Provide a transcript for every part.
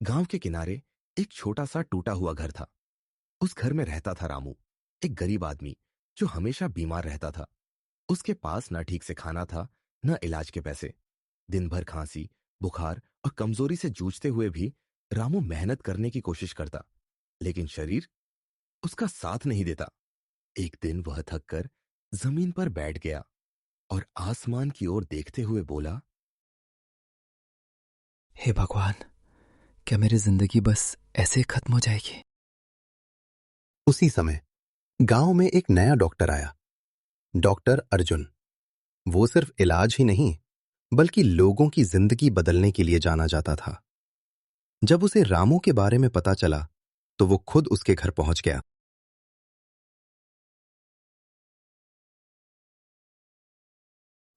गांव के किनारे एक छोटा सा टूटा हुआ घर था। उस घर में रहता था रामू, एक गरीब आदमी जो हमेशा बीमार रहता था। उसके पास ना ठीक से खाना था, न इलाज के पैसे। दिन भर खांसी, बुखार और कमजोरी से जूझते हुए भी रामू मेहनत करने की कोशिश करता, लेकिन शरीर उसका साथ नहीं देता। एक दिन वह थककर जमीन पर बैठ गया और आसमान की ओर देखते हुए बोला, हे भगवान, क्या मेरी जिंदगी बस ऐसे ही खत्म हो जाएगी? उसी समय गांव में एक नया डॉक्टर आया। डॉक्टर अर्जुन। वो सिर्फ इलाज ही नहीं, बल्कि लोगों की जिंदगी बदलने के लिए जाना जाता था। जब उसे रामू के बारे में पता चला, तो वो खुद उसके घर पहुंच गया।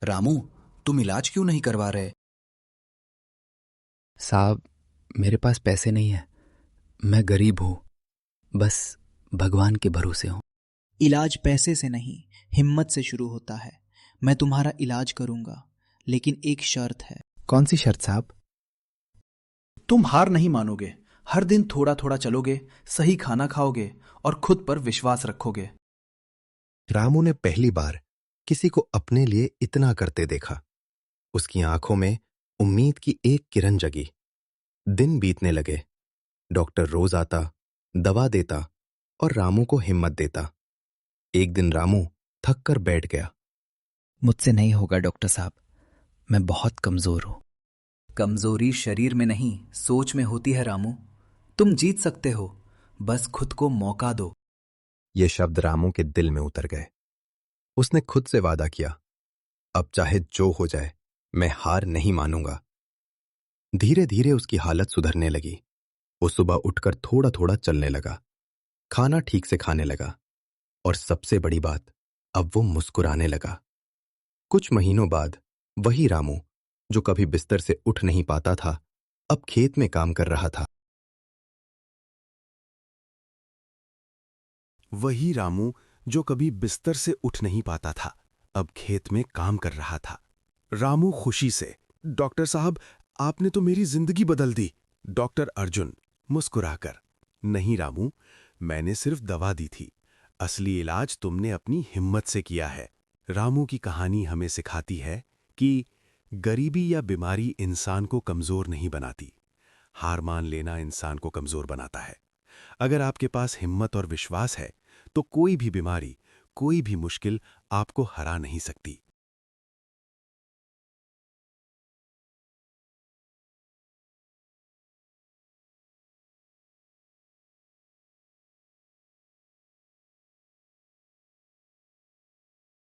रामू, तुम इलाज क्यों नहीं करवा रहे? साहब, मेरे पास पैसे नहीं है। मैं गरीब हूं, बस भगवान के भरोसे हूं। इलाज पैसे से नहीं, हिम्मत से शुरू होता है। मैं तुम्हारा इलाज करूंगा, लेकिन एक शर्त है। कौन सी शर्त साहब? तुम हार नहीं मानोगे, हर दिन थोड़ा थोड़ा चलोगे, सही खाना खाओगे और खुद पर विश्वास रखोगे। रामू ने पहली बार किसी को अपने लिए इतना करते देखा। उसकी आंखों में उम्मीद की एक किरण जगी। दिन बीतने लगे। डॉक्टर रोज आता, दवा देता और रामू को हिम्मत देता। एक दिन रामू थक कर बैठ गया। मुझसे नहीं होगा डॉक्टर साहब, मैं बहुत कमजोर हूं। कमजोरी शरीर में नहीं, सोच में होती है रामू। तुम जीत सकते हो, बस खुद को मौका दो। ये शब्द रामू के दिल में उतर गए। उसने खुद से वादा किया, अब चाहे जो हो जाए, मैं हार नहीं मानूंगा। धीरे धीरे उसकी हालत सुधरने लगी। वो सुबह उठकर थोड़ा थोड़ा चलने लगा, खाना ठीक से खाने लगा और सबसे बड़ी बात, अब वो मुस्कुराने लगा। कुछ महीनों बाद वही रामू जो कभी बिस्तर से उठ नहीं पाता था, अब खेत में काम कर रहा था। वही रामू जो कभी बिस्तर से उठ नहीं पाता था, अब खेत में काम कर रहा था। रामू खुशी से, डॉक्टर साहब, आपने तो मेरी जिंदगी बदल दी। डॉक्टर अर्जुन मुस्कुराकर, नहीं रामू, मैंने सिर्फ दवा दी थी, असली इलाज तुमने अपनी हिम्मत से किया है। रामू की कहानी हमें सिखाती है कि गरीबी या बीमारी इंसान को कमजोर नहीं बनाती, हार मान लेना इंसान को कमजोर बनाता है। अगर आपके पास हिम्मत और विश्वास है, तो कोई भी बीमारी, कोई भी मुश्किल आपको हरा नहीं सकती।